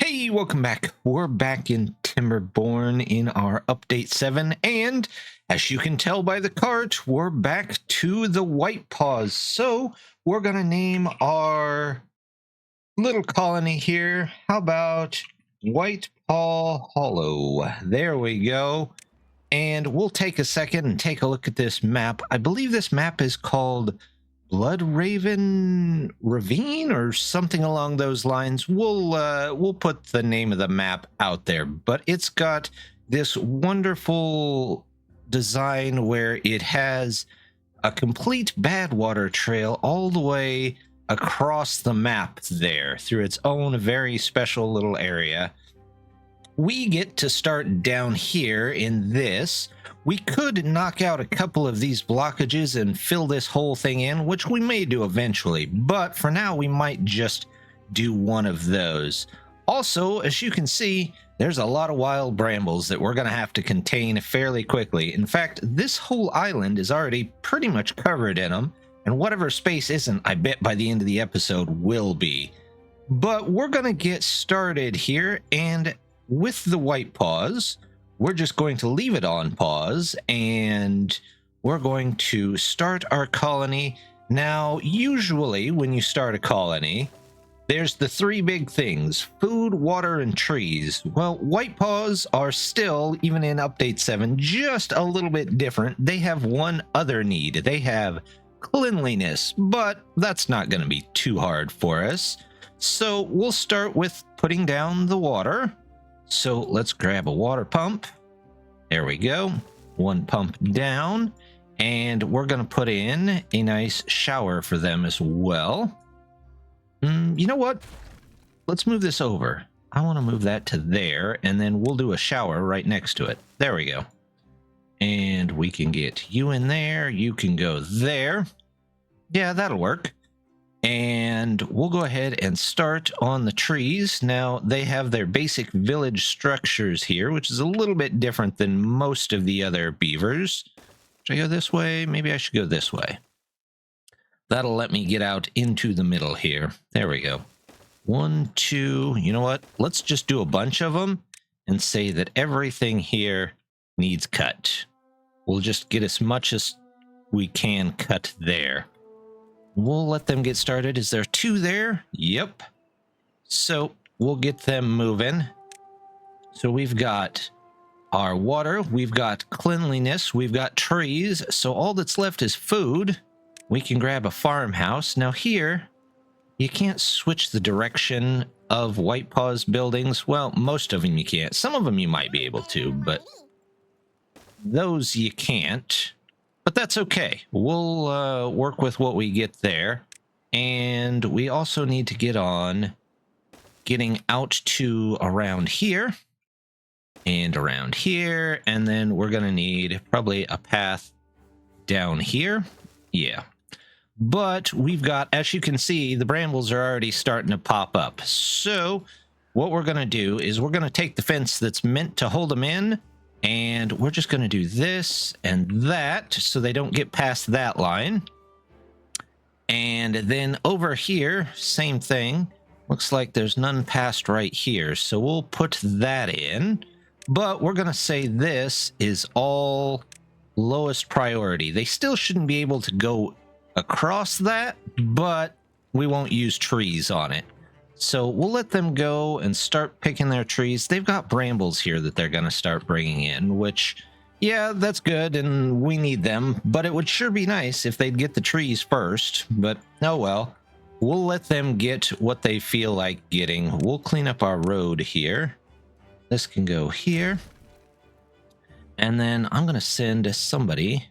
Hey, welcome back. We're back in Timberborn in our update 7, and as you can tell by the cart, we're back to the Whitepaws. So we're gonna name our little colony here. How about Whitepaw Hollow? There we go. And we'll take a second and take a look at this map. I believe this map is called Blood Raven Ravine or something along those lines. We'll put the name of the map out there, but it's got this wonderful design where it has a complete Badwater trail all the way across the map there through its own very special little area. We get to start down here in this. We could knock out a couple of these blockages and fill this whole thing in, which we may do eventually, but for now we might just do one of those. Also, as you can see, there's a lot of wild brambles that we're going to have to contain fairly quickly. In fact, this whole island is already pretty much covered in them, and whatever space isn't, I bet by the end of the episode will be. But we're going to get started here, and with the Whitepaws, we're just going to leave it on pause, and we're going to start our colony. Now, usually when you start a colony, there's the three big things: food, water, and trees. Well, Whitepaws are still, even in Update 7, just a little bit different. They have one other need. They have cleanliness, but that's not going to be too hard for us. So we'll start with putting down the water. So let's grab a water pump. There we go. One pump down. And we're going to put in a nice shower for them as well. You know what? Let's move this over. I want to move that to there, and then we'll do a shower right next to it. There we go. And we can get you in there. You can go there. Yeah, that'll work. And we'll go ahead and start on the trees. Now, they have their basic village structures here, which is a little bit different than most of the other beavers. Should I go this way? Maybe I should go this way. That'll let me get out into the middle here. There we go. 1, 2, you know what? Let's just do a bunch of them and say that everything here needs cut. We'll just get as much as we can cut there. We'll let them get started. Is there 2 there? Yep. So we'll get them moving. So we've got our water, we've got cleanliness, we've got trees. So all that's left is food. We can grab a farmhouse. Now here, you can't switch the direction of Whitepaw's buildings. Well, most of them you can't. Some of them you might be able to, but those you can't. But that's okay. We'll work with what we get there. And we also need to get on getting out to around here and around here. And then we're going to need probably a path down here. Yeah. But we've got, as you can see, the brambles are already starting to pop up. So what we're going to do is we're going to take the fence that's meant to hold them in, and we're just going to do this and that so they don't get past that line. And then over here, same thing. Looks like there's none past right here. So we'll put that in. But we're going to say this is all lowest priority. They still shouldn't be able to go across that, but we won't use trees on it. So we'll let them go and start picking their trees. They've got brambles here that they're going to start bringing in, which, yeah, that's good, and we need them. But it would sure be nice if they'd get the trees first. But, oh well. We'll let them get what they feel like getting. We'll clean up our road here. This can go here. And then I'm going to send somebody.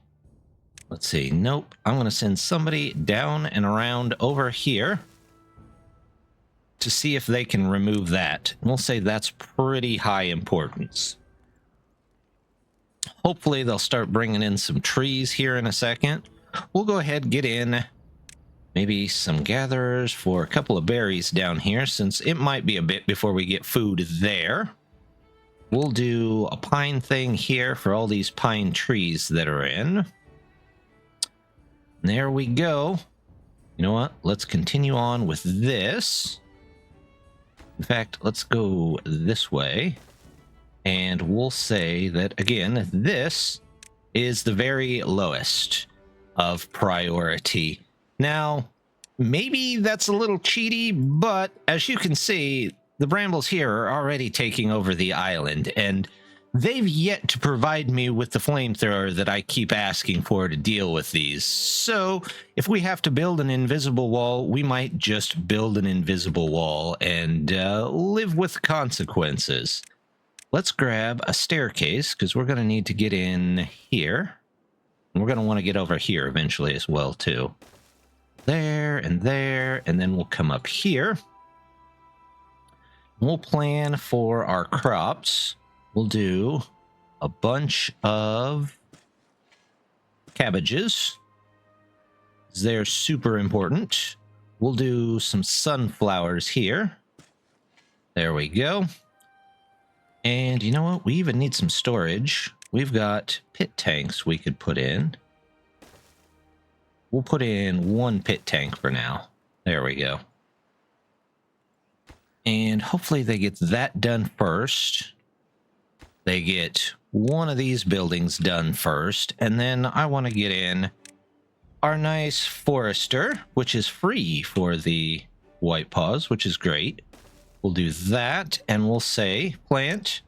Let's see. Nope. I'm going to send somebody down and around over here to see if they can remove that. We'll say that's pretty high importance. Hopefully they'll start bringing in some trees here in a second. We'll go ahead and get in maybe some gatherers for a couple of berries down here, since it might be a bit before we get food there. We'll do a pine thing here for all these pine trees that are in. There we go. You know what? Let's continue on with this. In fact, let's go this way. And we'll say that, again, this is the very lowest of priority. Now, maybe that's a little cheaty, but as you can see, the brambles here are already taking over the island, and they've yet to provide me with the flamethrower that I keep asking for to deal with these. So if we have to build an invisible wall, we might just build an invisible wall and live with consequences. Let's grab a staircase, because we're going to need to get in here. And we're going to want to get over here eventually as well, too. There, and then we'll come up here. We'll plan for our crops. We'll do a bunch of cabbages. They're super important. We'll do some sunflowers here. There we go. And you know what? We even need some storage. We've got pit tanks we could put in. We'll put in one pit tank for now. There we go. And hopefully they get that done first. They get one of these buildings done first. And then I want to get in our nice forester, which is free for the Whitepaws, which is great. We'll do that, and we'll say plant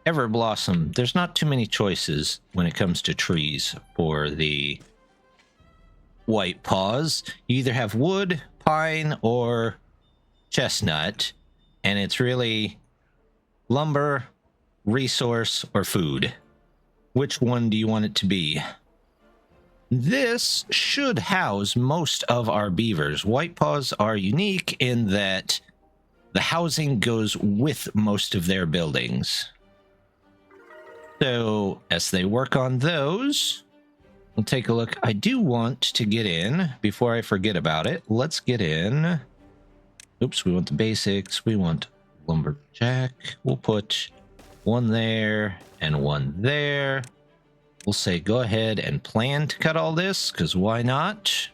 Everblossom. There's not too many choices when it comes to trees for the Whitepaws. You either have wood, pine, or chestnut, and it's really lumber, resource, or food. Which one do you want it to be? This should house most of our beavers. Whitepaws are unique in that the housing goes with most of their buildings. So as they work on those, we'll take a look. I do want to get in, before I forget about it, let's get in. Oops, we want the basics. We want lumberjack. We'll put one there and one there. We'll say go ahead and plan to cut all this, because why not?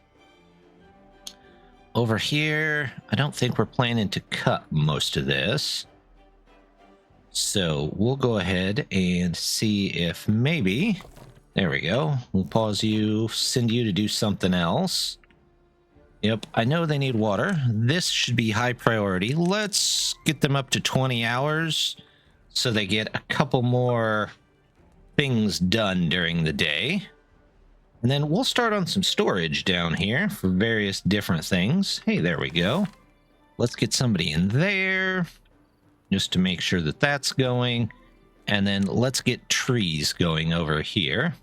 Over here, I don't think we're planning to cut most of this. So we'll go ahead and see if maybe... There we go. We'll pause you, send you to do something else. Yep, I know they need water. This should be high priority. Let's get them up to 20 hours so they get a couple more things done during the day. And then we'll start on some storage down here for various different things. Hey, there we go. Let's get somebody in there just to make sure that that's going. And then let's get trees going over here.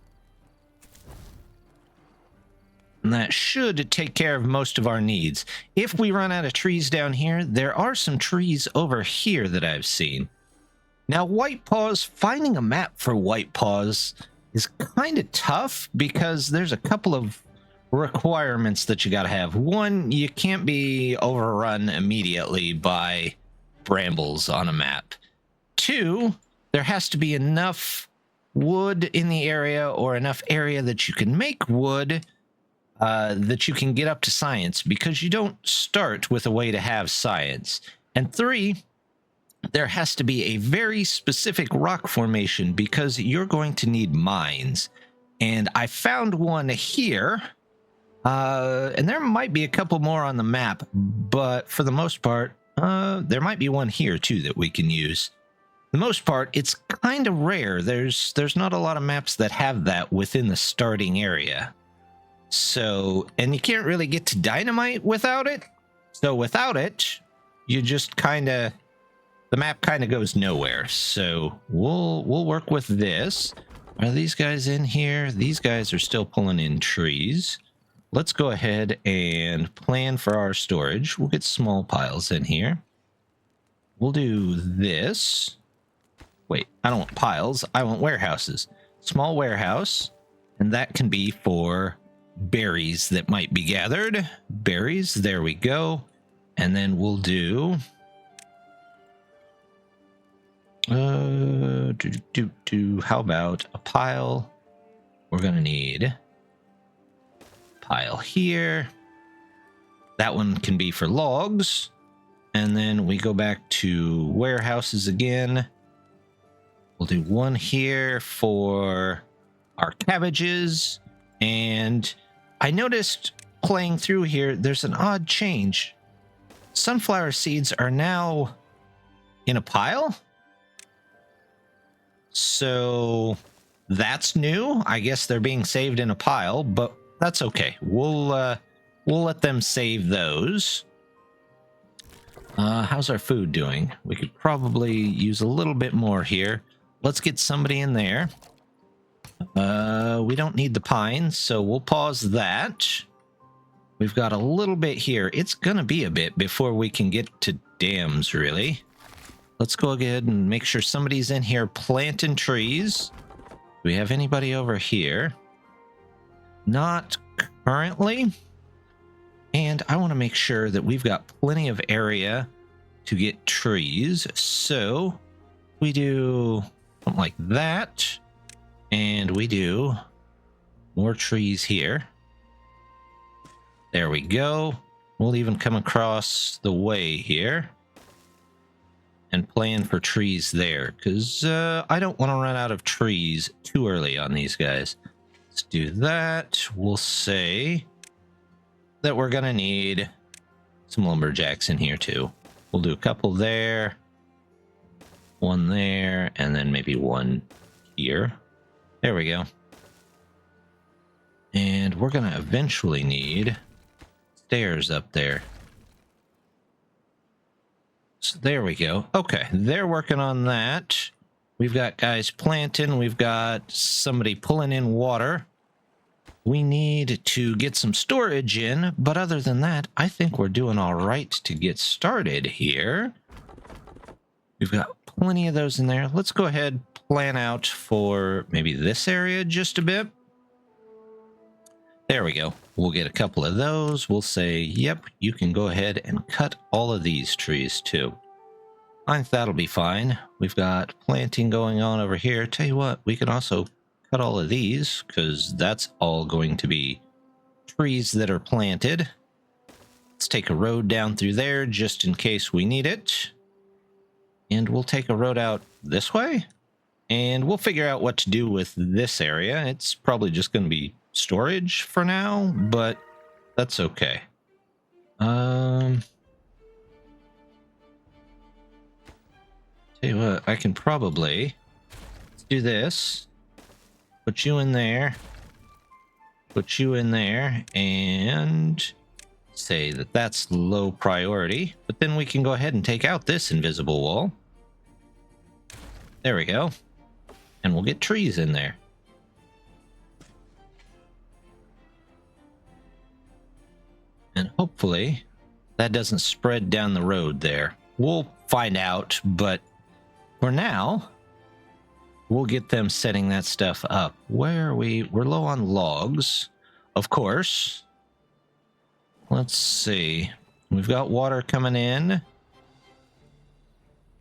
And that should take care of most of our needs. If we run out of trees down here, there are some trees over here that I've seen. Now, Whitepaws, finding a map for Whitepaws is kind of tough because there's a couple of requirements that you got to have. One, you can't be overrun immediately by brambles on a map. Two, there has to be enough wood in the area, or enough area that you can make wood that you can get up to science, because you don't start with a way to have science. And three, there has to be a very specific rock formation, because you're going to need mines. And I found one here, and there might be a couple more on the map, but for the most part, there might be one here too that we can use. For the most part, it's kind of rare. There's not a lot of maps that have that within the starting area. So, and you can't really get to dynamite without it. So without it, you just kind of... the map kind of goes nowhere. So we'll work with this. Are these guys in here? These guys are still pulling in trees. Let's go ahead and plan for our storage. We'll get small piles in here. We'll do this. Wait, I don't want piles. I want warehouses. Small warehouse. And that can be for berries that might be gathered. Berries, there we go. And then we'll do... how about a pile? We're gonna need a pile here. That one can be for logs. And then we go back to warehouses again. We'll do one here for our cabbages. And I noticed playing through here, there's an odd change. Sunflower seeds are now in a pile. So that's new. I guess they're being saved in a pile, but that's okay. We'll let them save those. How's our food doing? We could probably use a little bit more here. Let's get somebody in there. We don't need the pines, so we'll pause that. We've got a little bit here. It's gonna be a bit before we can get to dams, really. Let's go ahead and make sure somebody's in here planting trees. Do we have anybody over here? Not currently. And I want to make sure that we've got plenty of area to get trees. So we do something like that. And we do more trees here. There we go. We'll even come across the way here and plan for trees there, because I don't want to run out of trees too early on these guys. Let's do that. We'll say that we're going to need some lumberjacks in here too. We'll do a couple there, one there, and then maybe one here. There we go. And we're going to eventually need stairs up there. So there we go. Okay, they're working on that. We've got guys planting. We've got somebody pulling in water. We need to get some storage in, but other than that, I think we're doing all right to get started here. We've got plenty of those in there. Let's go ahead, plan out for maybe this area just a bit. There we go. We'll get a couple of those. We'll say, yep, you can go ahead and cut all of these trees too. I think that'll be fine. We've got planting going on over here. Tell you what, we can also cut all of these because that's all going to be trees that are planted. Let's take a road down through there just in case we need it. And we'll take a road out this way. And we'll figure out what to do with this area. It's probably just going to be storage for now, but that's okay. Tell you what, I can probably do this. Put you in there. Put you in there, and say that that's low priority. But then we can go ahead and take out this invisible wall. There we go. And we'll get trees in there. And hopefully that doesn't spread down the road there. We'll find out, but for now, we'll get them setting that stuff up. Where are we? We're low on logs, of course. Let's see. We've got water coming in,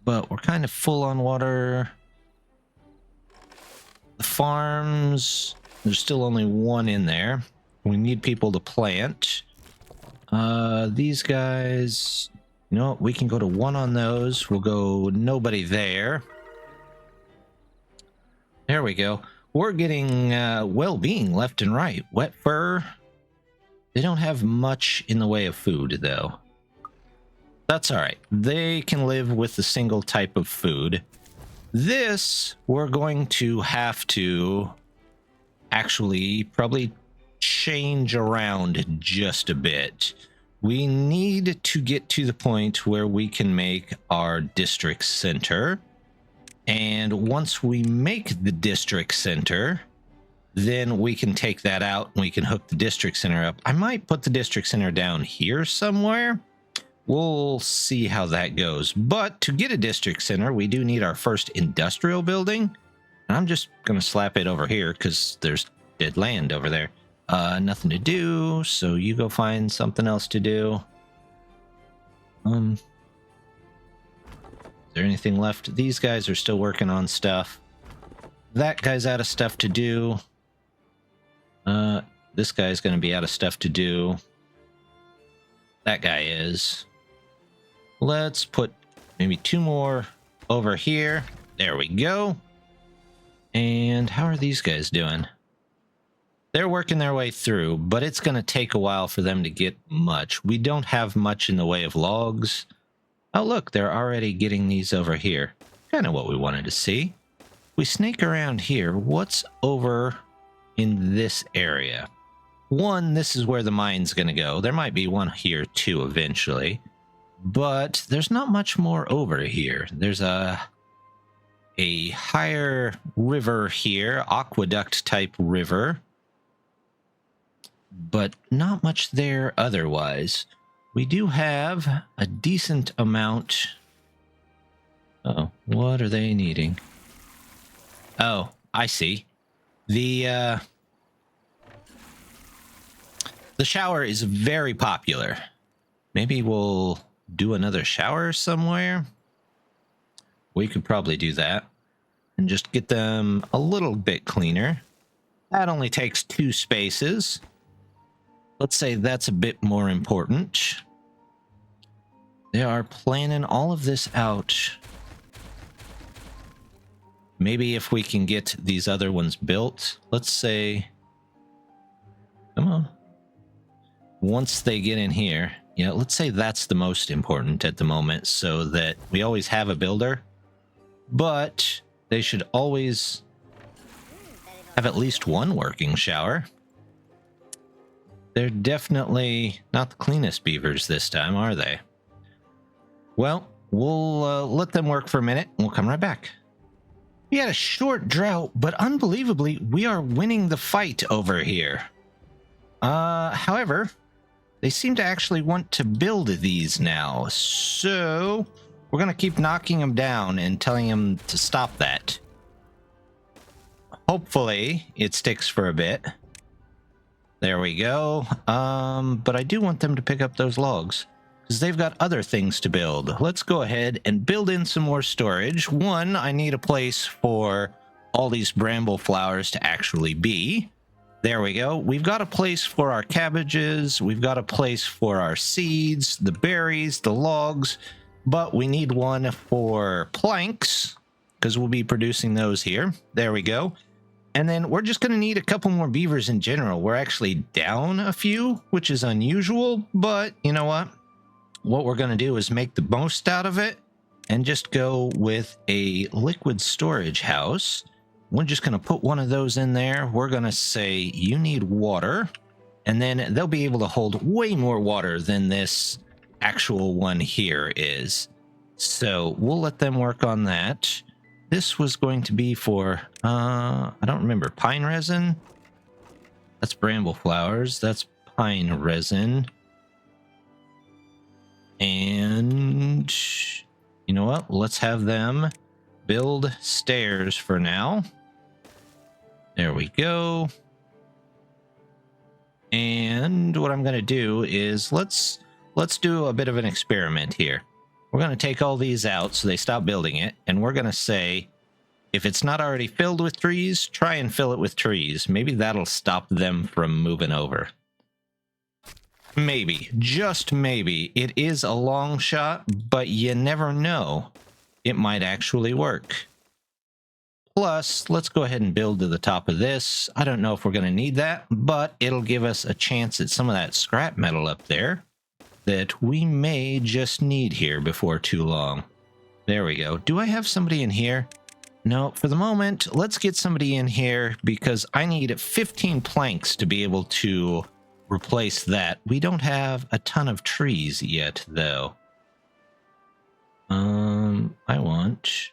but we're kind of full on water. The farms, there's still only one in there. We need people to plant. These guys, you know what? We can go to one on those. We'll go nobody there. There we go. We're getting well-being left and right. Wet fur. They don't have much in the way of food, though. That's all right. They can live with a single type of food. This, we're going to have to actually probably change around just a bit. We need to get to the point where we can make our district center. And once we make the district center, then we can take that out and we can hook the district center up. I might put the district center down here somewhere. We'll see how that goes. But to get a district center, we do need our first industrial building. And I'm just going to slap it over here because there's dead land over there. Nothing to do, so you go find something else to do. Is there anything left? These guys are still working on stuff. That guy's out of stuff to do. This guy's going to be out of stuff to do. That guy is. Let's put maybe 2 more over here. There we go. And how are these guys doing? They're working their way through, but it's going to take a while for them to get much. We don't have much in the way of logs. Oh, look, they're already getting these over here. Kind of what we wanted to see. We snake around here. What's over in this area? One, this is where the mine's going to go. There might be one here too eventually, but there's not much more over here. There's a higher river here, aqueduct type river, but not much there otherwise. We do have a decent amount. Oh, what are they needing? Oh, I see. The shower is very popular. Maybe we'll do another shower somewhere. We could probably do that and just get them a little bit cleaner. That only takes 2 spaces. Let's say that's a bit more important. They are planning all of this out. Maybe if we can get these other ones built, let's say, come on. Once they get in here, yeah, let's say that's the most important at the moment so that we always have a builder, but they should always have at least one working shower. They're definitely not the cleanest beavers this time, are they? Well, we'll let them work for a minute and we'll come right back. We had a short drought, but unbelievably, we are winning the fight over here. However, they seem to actually want to build these now, so we're going to keep knocking them down and telling them to stop that. Hopefully, it sticks for a bit. There we go. But I do want them to pick up those logs, because they've got other things to build. Let's go ahead and build in some more storage. One, I need a place for all these bramble flowers to actually be. There we go. We've got a place for our cabbages. We've got a place for our seeds, the berries, the logs. But we need one for planks, because we'll be producing those here. There we go. And then we're just going to need a couple more beavers in general. We're actually down a few, which is unusual. But you know what? What we're going to do is make the most out of it and just go with a liquid storage house. We're just going to put one of those in there. We're going to say, you need water. And then they'll be able to hold way more water than this actual one here is. So we'll let them work on that. This was going to be for, I don't remember, pine resin? That's bramble flowers. That's pine resin. And you know what? Let's have them build stairs for now. There we go. And what I'm going to do is let's do a bit of an experiment here. We're going to take all these out so they stop building it, and we're going to say, if it's not already filled with trees, try and fill it with trees. Maybe that'll stop them from moving over. Maybe, just maybe. It is a long shot, but you never know. It might actually work. Plus, let's go ahead and build to the top of this. I don't know if we're going to need that, but it'll give us a chance at some of that scrap metal up there that we may just need here before too long. There we go. Do I have somebody in here? No, for the moment, let's get somebody in here because I need 15 planks to be able to replace that. We don't have a ton of trees yet, though. I want...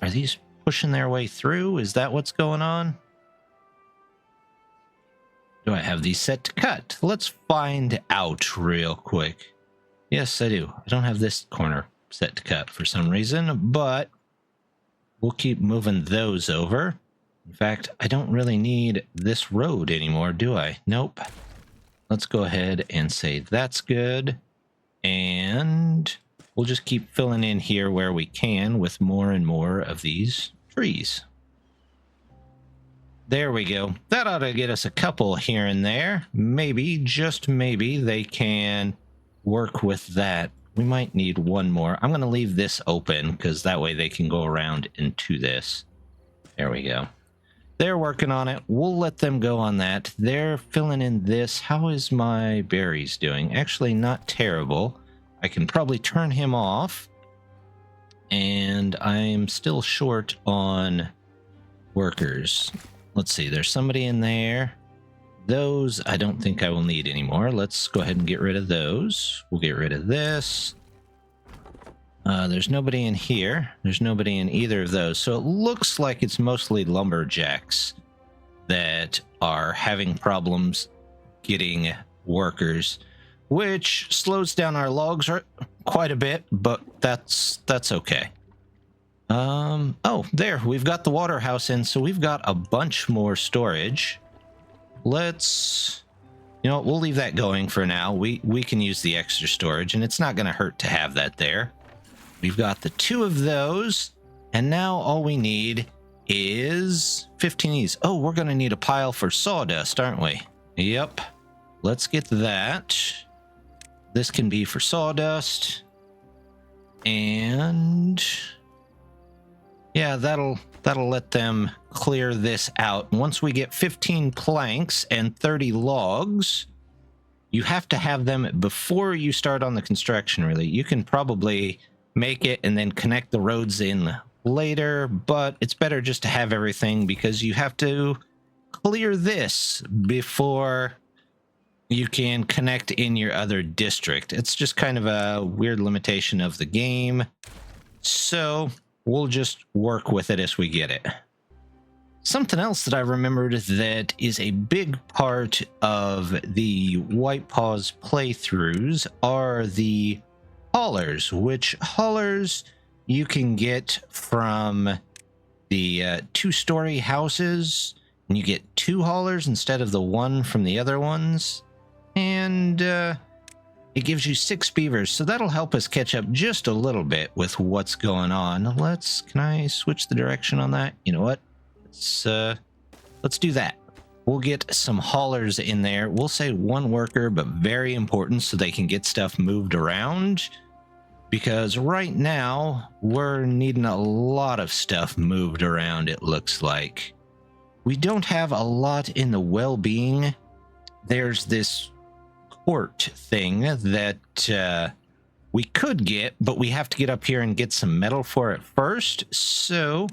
Are these pushing their way through? Is that what's going on? Do I have these set to cut? Let's find out real quick. Yes, I do. I don't have this corner set to cut for some reason, but we'll keep moving those over. In fact, I don't really need this road anymore, do I? Nope. Let's go ahead and say that's good. And we'll just keep filling in here where we can with more and more of these trees. There we go. That ought to get us a couple here and there. Maybe, just maybe, they can work with that. We might need one more. I'm going to leave this open because that way they can go around into this. There we go. They're working on it. We'll let them go on that. They're filling in this. How is my berries doing? Actually, not terrible. I can probably turn him off. And I'm still short on workers. Let's see, there's somebody in there. Those I don't think I will need anymore. Let's go ahead and get rid of those. We'll get rid of this. There's nobody in here. There's nobody in either of those. So it looks like it's mostly lumberjacks that are having problems getting workers, which slows down our logs quite a bit, but that's okay. Oh, there, we've got the water house in, so we've got a bunch more storage. Let's, you know, we'll leave that going for now. We can use the extra storage, and it's not going to hurt to have that there. We've got the 2 of those, and now all we need is 15 of these. Oh, we're going to need a pile for sawdust, aren't we? Yep. Let's get that. This can be for sawdust. And yeah, that'll let them clear this out. Once we get 15 planks and 30 logs, you have to have them before you start on the construction, really. You can probably make it and then connect the roads in later, but it's better just to have everything because you have to clear this before you can connect in your other district. It's just kind of a weird limitation of the game. So we'll just work with it as we get it. Something else that I remembered that is a big part of the Whitepaws playthroughs are the haulers, which haulers you can get from the 2-story houses, and you get 2 haulers instead of the 1 from the other ones. And it gives you 6 beavers, so that'll help us catch up just a little bit with what's going on. Can I switch the direction on that? You know what? Let's do that. We'll get some haulers in there. We'll say 1 worker, but very important so they can get stuff moved around. Because right now, we're needing a lot of stuff moved around, it looks like. We don't have a lot in the well-being. There's this port thing that we could get, but we have to get up here and get some metal for it first. So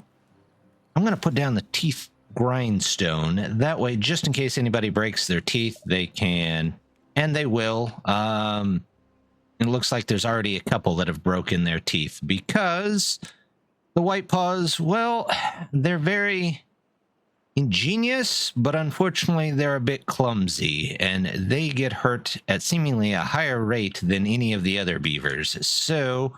I'm going to put down the teeth grindstone. That way, just in case anybody breaks their teeth, they can, and they will. It looks like there's already a couple that have broken their teeth because the Whitepaws, well, they're very ingenious, but unfortunately they're a bit clumsy, and they get hurt at seemingly a higher rate than any of the other beavers. So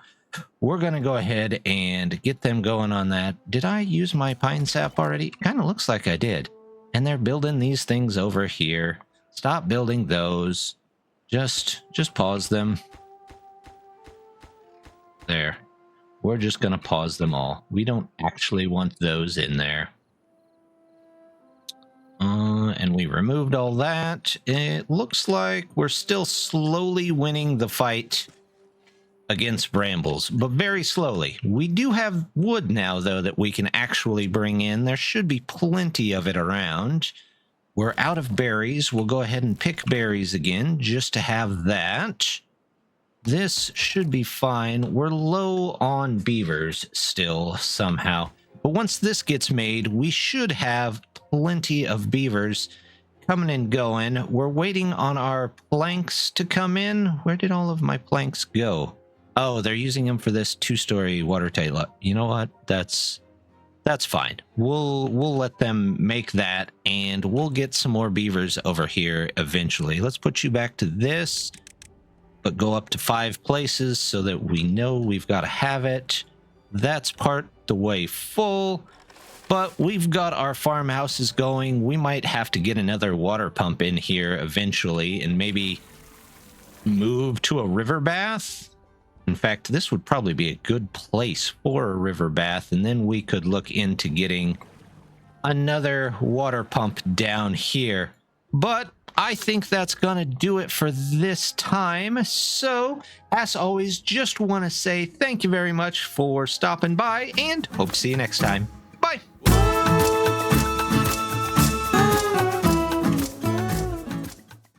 we're going to go ahead and get them going on that. Did I use my pine sap already? Kind of looks like I did. And they're building these things over here. Stop building those. Just pause them. There. We're just going to pause them all. We don't actually want those in there. And we removed all that. It looks like we're still slowly winning the fight against brambles, but very slowly. We do have wood now, though, that we can actually bring in. There should be plenty of it around. We're out of berries. We'll go ahead and pick berries again just to have that. This should be fine. We're low on beavers still somehow. But once this gets made, we should have plenty of beavers coming and going. We're waiting on our planks to come in. Where did all of my planks go? Oh, they're using them for this 2-story watertight lot. You know what? That's fine. We'll let them make that, and we'll get some more beavers over here eventually. Let's put you back to this, but go up to 5 places so that we know we've got to have it. That's part the way full, but we've got our farmhouses going. We might have to get another water pump in here eventually and maybe move to a river bath. In fact, this would probably be a good place for a river bath, and then we could look into getting another water pump down here. But I think that's going to do it for this time. So, as always, just want to say thank you very much for stopping by and hope to see you next time.